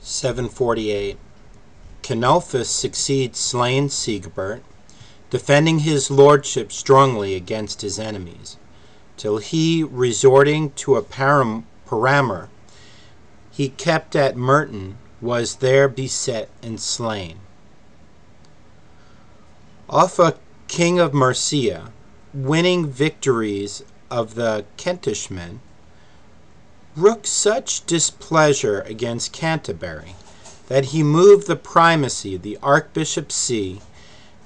748. Canolphus succeeds slain Sigebert, defending his lordship strongly against his enemies, till he, resorting to a paramour he kept at Merton, was there beset and slain. Offa, king of Mercia, winning victories of the Kentishmen, rooked such displeasure against Canterbury that he moved the primacy of the Archbishop See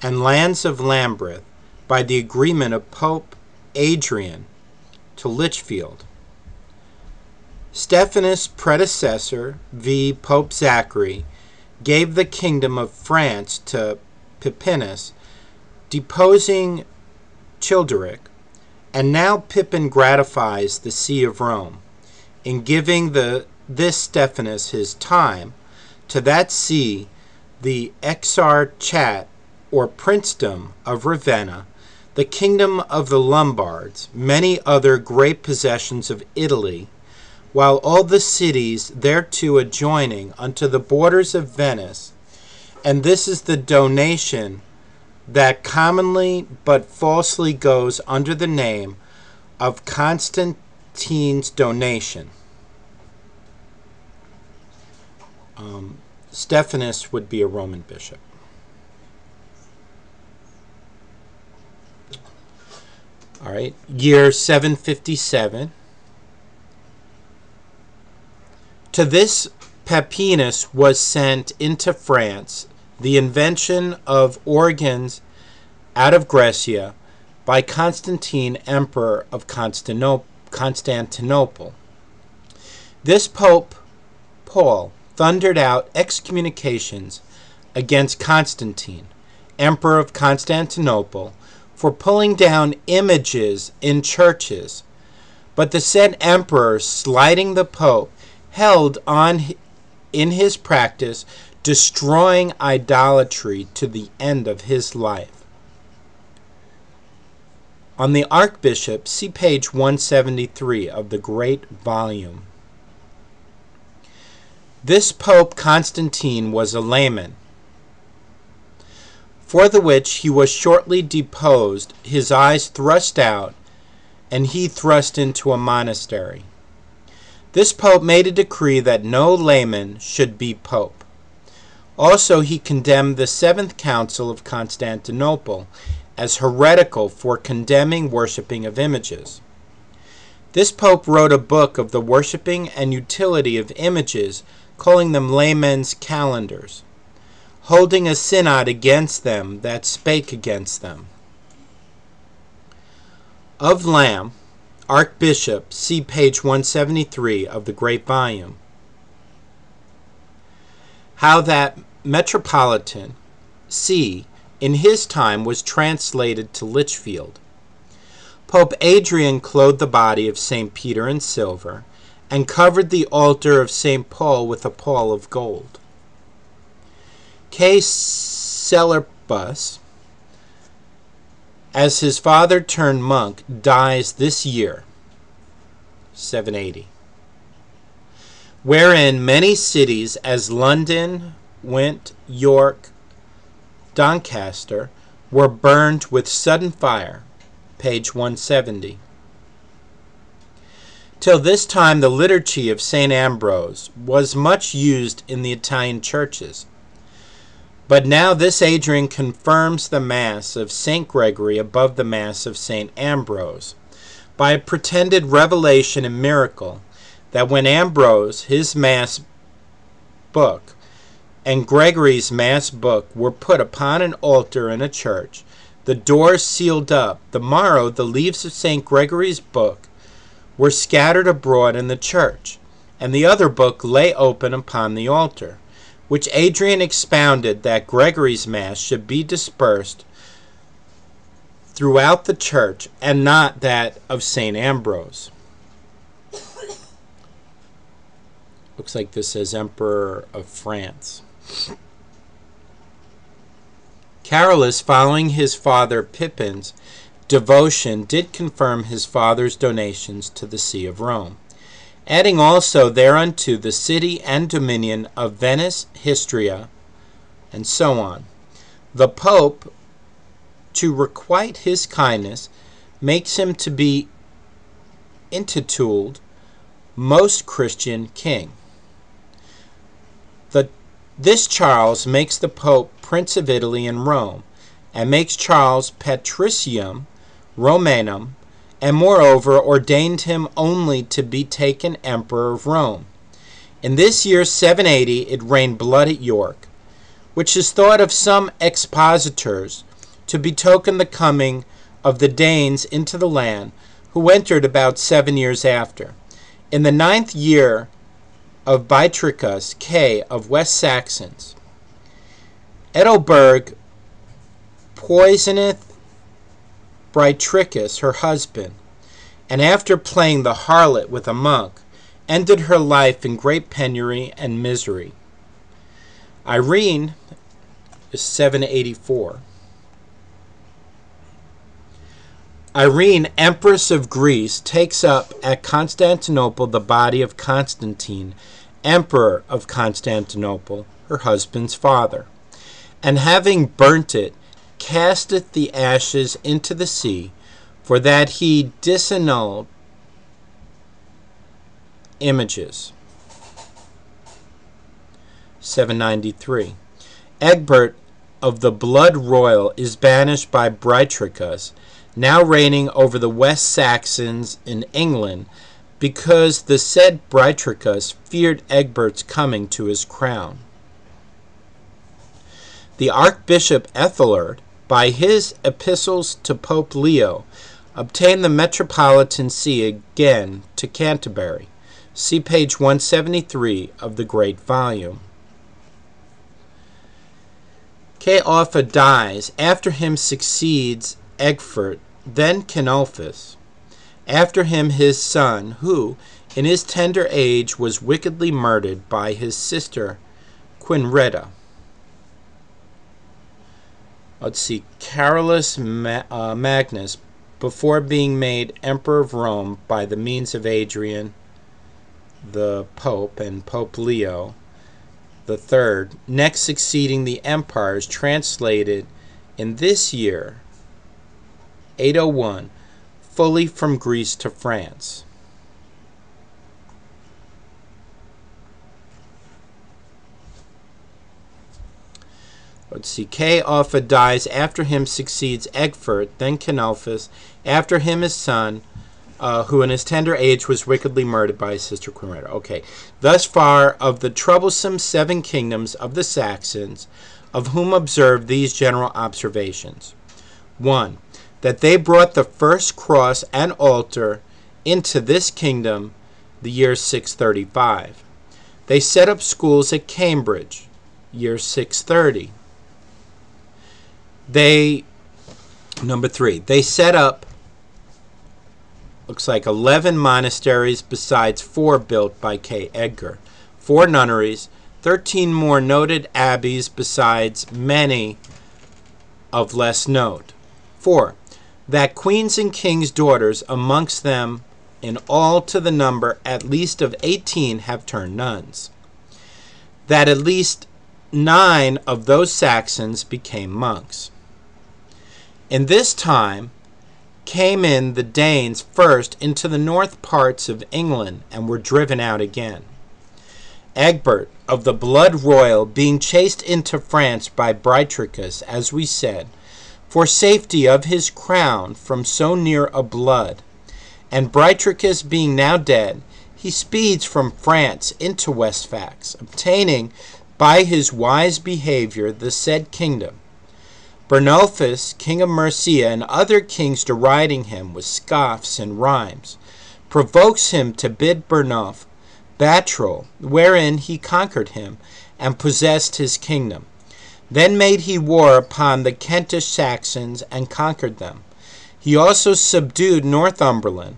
and lands of Lambeth by the agreement of Pope Adrian to Lichfield. Stephanus' predecessor, v. Pope Zachary, gave the kingdom of France to Pippinus, deposing Childeric, and now Pippin gratifies the See of Rome in giving this Stephanus his time, to that see the Exarchat or princedom of Ravenna, the kingdom of the Lombards, many other great possessions of Italy, while all the cities thereto adjoining unto the borders of Venice. And this is the donation that commonly but falsely goes under the name of Constantine's donation. Stephanus would be a Roman bishop. All right, year 757. To this Peppinus was sent into France the invention of organs out of Grecia by Constantine, emperor of Constantinople. This Pope Paul thundered out excommunications against Constantine, emperor of Constantinople, for pulling down images in churches, but the said emperor, slighting the Pope, held on in his practice, destroying idolatry to the end of his life. On the Archbishop, see page 173 of the great volume. This Pope Constantine was a layman, for the which he was shortly deposed, his eyes thrust out, and he thrust into a monastery. This Pope made a decree that no layman should be Pope. Also he condemned the Seventh Council of Constantinople as heretical for condemning worshipping of images. This Pope wrote a book of the worshipping and utility of images, calling them laymen's calendars, holding a synod against them that spake against them. Of Lamb, Archbishop, see page 173 of the great volume. How that Metropolitan See in his time was translated to Lichfield. Pope Adrian clothed the body of St. Peter in silver, and covered the altar of St. Paul with a pall of gold. K. Celerbus, as his father turned monk, dies this year, 780, wherein many cities, as London, Went, York, Doncaster, were burned with sudden fire, page 170. Till this time the liturgy of St. Ambrose was much used in the Italian churches. But now this Adrian confirms the Mass of St. Gregory above the Mass of St. Ambrose, by a pretended revelation and miracle, that when Ambrose, his Mass book, and Gregory's Mass book were put upon an altar in a church, the doors sealed up, the morrow the leaves of St. Gregory's book were scattered abroad in the church, and the other book lay open upon the altar, which Adrian expounded that Gregory's Mass should be dispersed throughout the church, and not that of St. Ambrose. Looks like this says Emperor of France. Carolus, following his father Pippin's devotion, did confirm his father's donations to the See of Rome, adding also thereunto the city and dominion of Venice, Histria, and so on. The Pope, to requite his kindness, makes him to be intituled Most Christian King. This Charles makes the Pope Prince of Italy and Rome, and makes Charles Patricium Romanum, and moreover ordained him only to be taken Emperor of Rome. In this year 780 it rained blood at York, which is thought of some expositors to betoken the coming of the Danes into the land, who entered about 7 years after. In the 9th year of Beitricus K of West Saxons, Ethelberg poisoneth Beitricus her husband, and after playing the harlot with a monk, ended her life in great penury and misery. Irene is 784. Irene, Empress of Greece, takes up at Constantinople the body of Constantine, Emperor of Constantinople, her husband's father, and having burnt it, casteth the ashes into the sea, for that he disannulled images. 793. Egbert of the blood royal is banished by Beitricus, now reigning over the West Saxons in England, because the said Beitricus feared Egbert's coming to his crown. The Archbishop Ethelred, by his epistles to Pope Leo, obtained the metropolitan see again to Canterbury. See page 173 of the great volume. Ceolfa dies. After him succeeds Egfert, then Cenulphus. After him his son, who, in his tender age, was wickedly murdered by his sister Quinreda. Let's see, Carolus Magnus, before being made Emperor of Rome by the means of Adrian, the Pope, and Pope Leo the Third, next succeeding the empires, translated in this year, 801, fully from Greece to France. Let's see. Ceolfa dies. After him succeeds Egfert, then Cenulphus. After him his son, who in his tender age was wickedly murdered by his sister Quinreda. Okay. Thus far of the troublesome 7 kingdoms of the Saxons, of whom observe these general observations. 1. That they brought the first cross and altar into this kingdom the year 635. They set up schools at Cambridge, year 630. Number 3, they set up, looks like 11 monasteries besides 4 built by K. Edgar, 4 nunneries, 13 more noted abbeys besides many of less note. 4, that queens and kings' daughters amongst them in all to the number at least of 18 have turned nuns. That at least 9 of those Saxons became monks. In this time came in the Danes first into the north parts of England and were driven out again. Egbert of the blood royal being chased into France by Beitricus, as we said, for safety of his crown from so near a blood, and Beitricus being now dead, he speeds from France into Westfax, obtaining by his wise behavior the said kingdom. Bernulphus, king of Mercia, and other kings deriding him with scoffs and rhymes, provokes him to bid Bernulph battle, wherein he conquered him and possessed his kingdom. Then made he war upon the Kentish Saxons and conquered them. He also subdued Northumberland.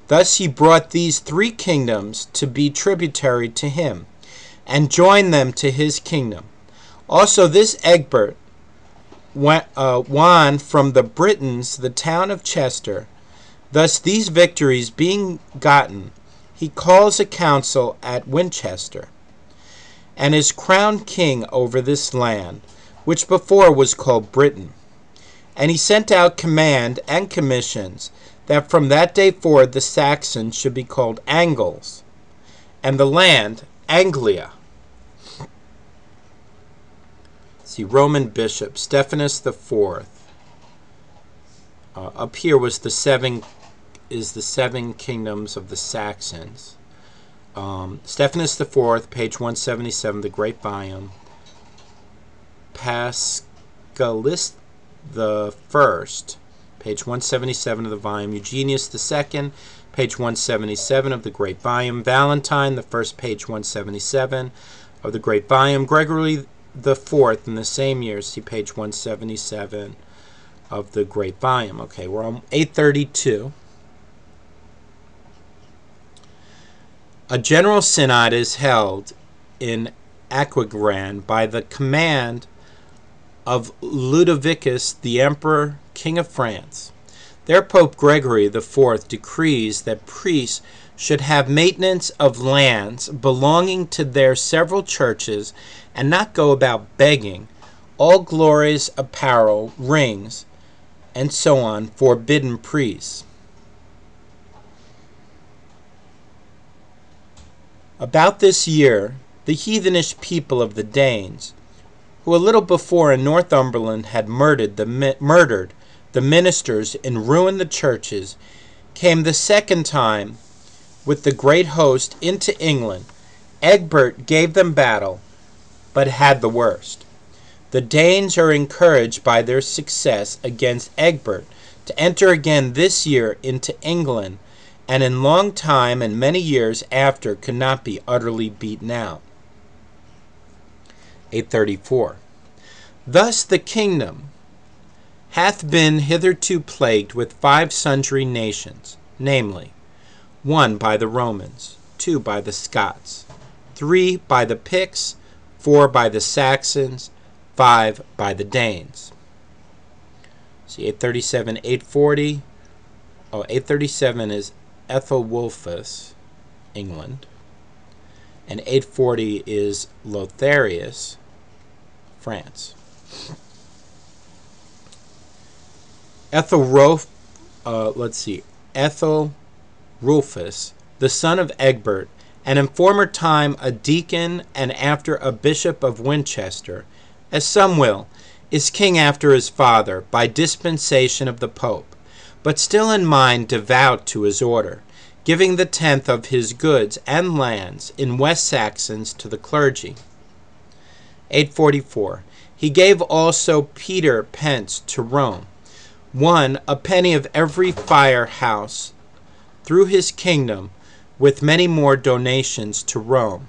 Thus he brought these 3 kingdoms to be tributary to him, and joined them to his kingdom. Also this Egbert won from the Britons the town of Chester. Thus these victories being gotten, he calls a council at Winchester, and is crowned king over this land, which before was called Britain. And he sent out command and commissions that from that day forward the Saxons should be called Angles, and the land Anglia. See, Roman bishop Stephanus the Fourth. Up here was the seven kingdoms of the Saxons. Stephanus the Fourth, page 177, the Great Volume. Pascalis the First, page 177 of the volume. Eugenius the Second, page 177 of the Great Volume. Valentine the First, page 177 of the Great Volume. Gregory the Fourth, in the same year, see page 177 of the Great Volume. Okay, we're on 832. A general synod is held in Aquisgrán by the command of Ludovicus the Emperor, King of France. There Pope Gregory the Fourth decrees that priests should have maintenance of lands belonging to their several churches, and not go about begging. All glorious apparel, rings, and so on, forbidden priests. About this year, the heathenish people of the Danes, who a little before in Northumberland had murdered the ministers and ruined the churches, came the second time with the great host into England. Egbert gave them battle, but had the worst. The Danes are encouraged by their success against Egbert to enter again this year into England, and in long time and many years after could not be utterly beaten out. 834. Thus the kingdom hath been hitherto plagued with 5 sundry nations, namely, 1 by the Romans, 2 by the Scots, 3 by the Picts, 4 by the Saxons, 5 by the Danes. See, 837, 840. 837 is Ethelwulfus, England. And 840 is Lotharius, France. Ethelrulfus, the son of Egbert, and in former time a deacon and after a bishop of Winchester, as some will, is king after his father by dispensation of the Pope, but still in mind devout to his order, giving the 10th of his goods and lands in West Saxons to the clergy. 844. He gave also Peter pence to Rome, 1 a penny of every fire house through his kingdom, with many more donations to Rome.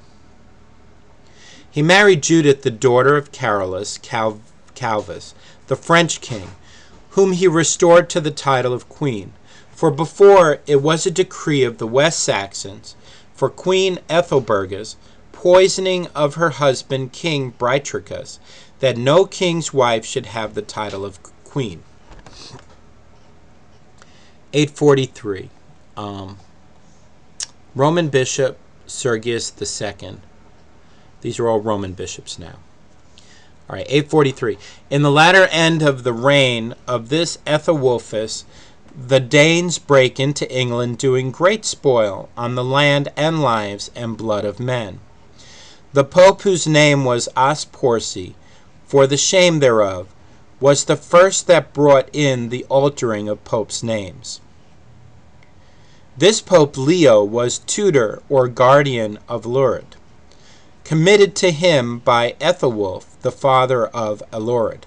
He married Judith, the daughter of Carolus Calvus, the French king, whom he restored to the title of queen. For before it was a decree of the West Saxons, for Queen Ethelburga's poisoning of her husband King Britricus, that no king's wife should have the title of queen. 843. Roman bishop Sergius II. These are all Roman bishops now. All right, 843. In the latter end of the reign of this Ethelwulfus, the Danes break into England, doing great spoil on the land and lives and blood of men. The Pope, whose name was Asporsi, for the shame thereof, was the first that brought in the altering of popes' names. This Pope Leo was tutor or guardian of Lourdes, committed to him by Ethelwulf, the father of Allored.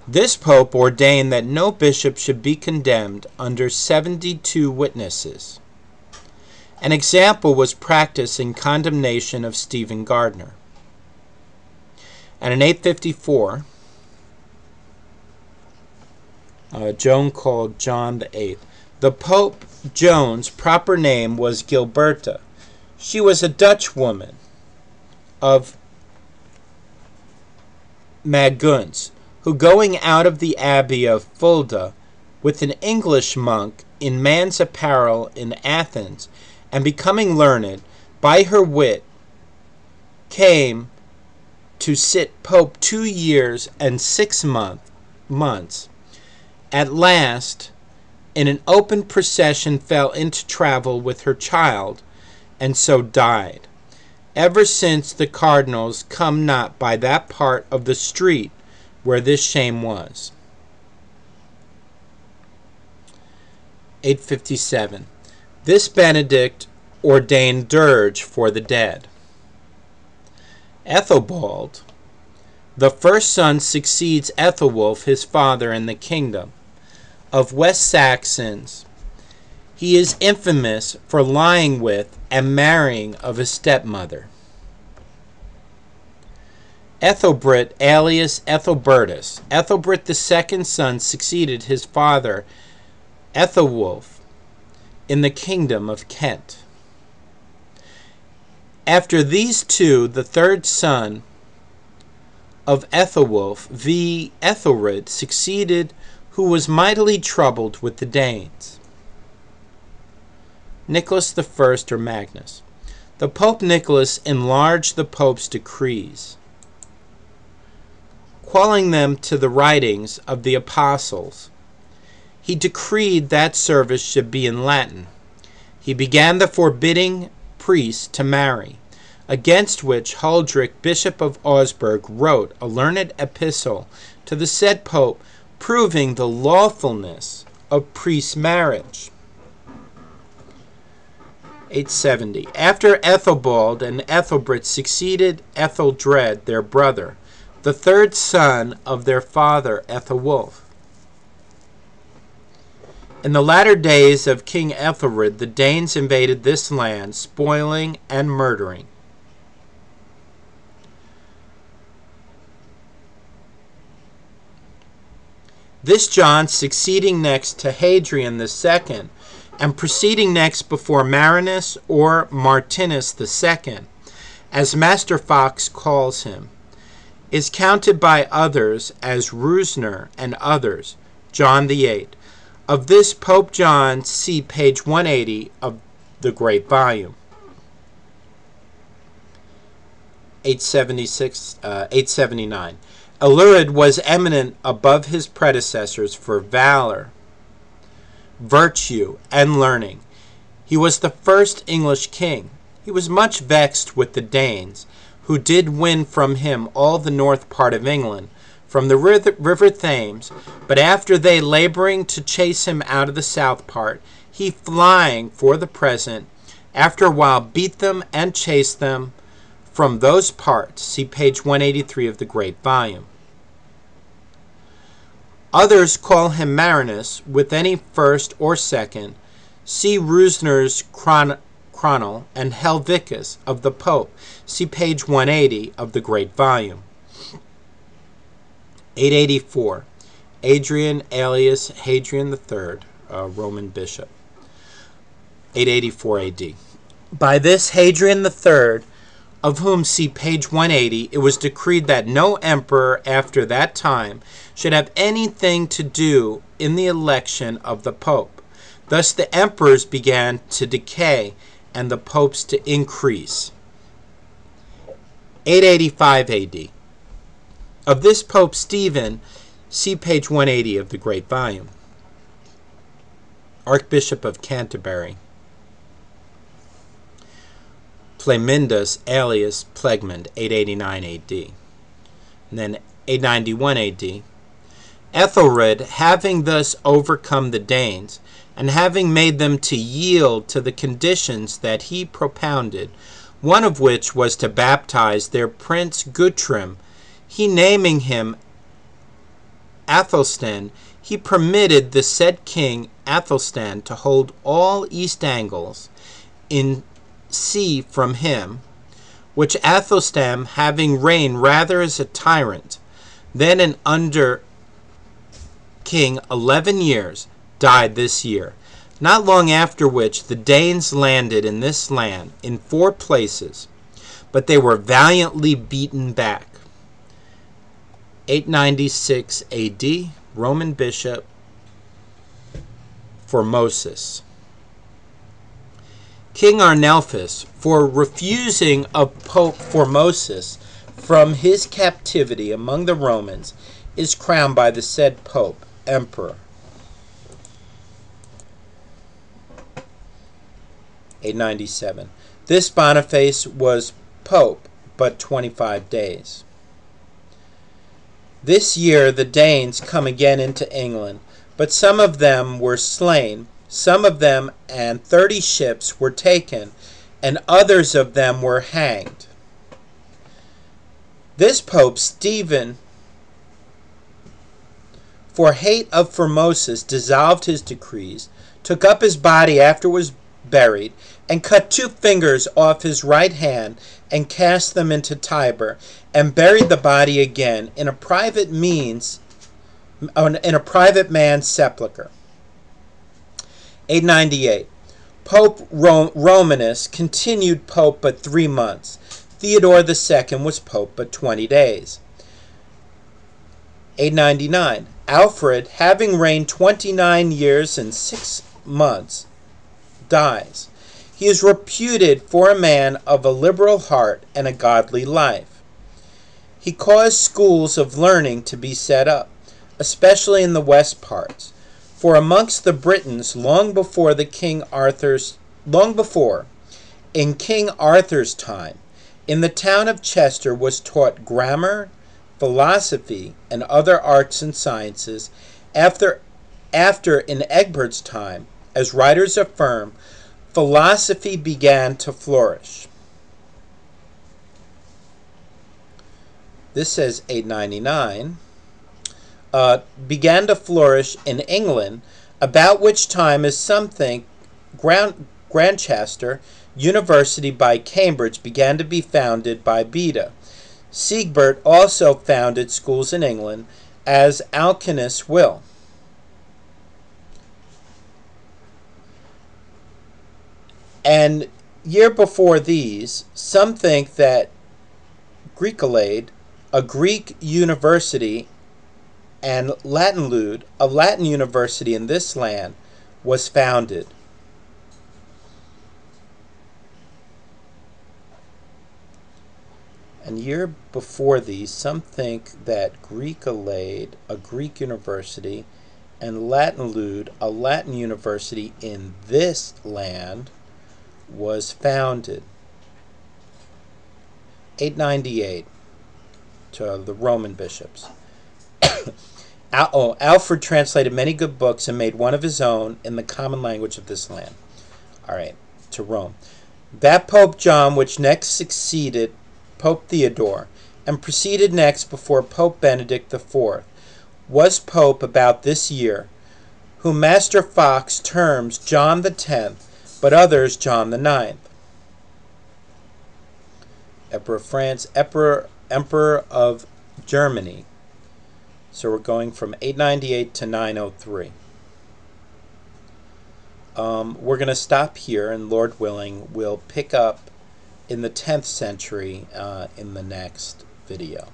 This Pope ordained that no bishop should be condemned under 72 witnesses. An example was practiced in condemnation of Stephen Gardner. And in 854, Joan called John VIII. The Pope Joan's proper name was Gilberta. She was a Dutch woman of Maguns, who going out of the abbey of Fulda with an English monk in man's apparel in Athens, and becoming learned, by her wit came to sit Pope 2 years and 6 months. At last, in an open procession, fell into travel with her child, and so died. Ever since the cardinals come not by that part of the street where this shame was. 857. This Benedict ordained dirge for the dead. Ethelbald, the first son, succeeds Ethelwulf, his father, in the kingdom of West Saxons. He is infamous for lying with and marrying of his stepmother. Ethelbert, alias Ethelbertus. Ethelbert the second son succeeded his father Ethelwulf in the kingdom of Kent. After these two, the third son of Ethelwulf, V. Ethelred, succeeded, who was mightily troubled with the Danes. Nicholas I, or Magnus. The Pope Nicholas enlarged the Pope's decrees, calling them to the writings of the apostles. He decreed that service should be in Latin. He began the forbidding priests to marry, against which Huldrych, Bishop of Augsburg, wrote a learned epistle to the said Pope, proving the lawfulness of priest marriage. 870. After Ethelbald and Ethelbert succeeded Etheldred, their brother, the third son of their father Ethelwulf. In the latter days of King Ethelred, the Danes invaded this land, spoiling and murdering. This John, succeeding next to Hadrian II, and proceeding next before Marinus or Martinus II, as Master Foxe calls him, is counted by others as Rusner and others, John VIII. Of this Pope John, see page 180 of the Great Volume. 879. Alurid was eminent above his predecessors for valor, virtue, and learning. He was the first English king. He was much vexed with the Danes, who did win from him all the north part of England, from the river Thames, but after they laboring to chase him out of the south part, he flying for the present, after a while beat them and chased them from those parts. See page 183 of the Great Volume. Others call him Marinus, with any first or second. See Rusner's Chronal and Helvicus of the Pope. See page 180 of the Great Volume. 884. Adrian alias Hadrian III, Roman bishop. 884 AD. By this Hadrian III, of whom see page 180, it was decreed that no emperor after that time should have anything to do in the election of the pope. Thus the emperors began to decay and the popes to increase. 885 AD. Of this Pope Stephen, see page 180 of the Great Volume. Archbishop of Canterbury. Plamindus alias Plegmund, 889 AD. And then 891 AD. Ethelred, having thus overcome the Danes, and having made them to yield to the conditions that he propounded, one of which was to baptize their prince Guthrum, he naming him Athelstan, he permitted the said king Athelstan to hold all East Angles in sea from him, which Athelstan, having reigned rather as a tyrant than an under king 11 years, died this year. Not long after which the Danes landed in this land in 4 places, but they were valiantly beaten back. 896 AD, Roman bishop Formosus. King Arnulfus, for refusing of Pope Formosus from his captivity among the Romans, is crowned by the said Pope, Emperor. 897. This Boniface was Pope but 25 days. This year the Danes come again into England, but some of them were slain, some of them and 30 ships were taken, and others of them were hanged. This Pope Stephen, for hate of Formosus, dissolved his decrees, took up his body after it was buried, and cut 2 fingers off his right hand, and cast them into Tiber, and buried the body again in a private man's sepulchre. 898. Pope Romanus continued pope but 3 months. Theodore II was pope but 20 days. 899. Alfred, having reigned 29 years and 6 months, dies. He is reputed for a man of a liberal heart and a godly life. He caused schools of learning to be set up, especially in the west parts. For amongst the Britons, long before in King Arthur's time, in the town of Chester was taught grammar, philosophy, and other arts and sciences. After in Egbert's time, as writers affirm, philosophy began to flourish. This says 899. Began to flourish in England, about which time, as some think, Grantchester University by Cambridge began to be founded by Beda. Sigebert also founded schools in England, as Alcinous will. And year before these, some think that Greekalade, a Greek university, and Latinlude, a Latin university in this land, was founded. And year before these, some think that Greekalade, a Greek university, and Latinlude, a Latin university in this land, was founded. 898, to the Roman bishops. Alfred translated many good books and made one of his own in the common language of this land. All right, to Rome. That Pope John, which next succeeded Pope Theodore, and proceeded next before Pope Benedict IV, was Pope about this year, whom Master Foxe terms John the 10th, but others John the 9th. Emperor of France, Emperor of Germany. So we're going from 898 to 903. We're going to stop here, and Lord willing, we'll pick up in the 10th century in the next video.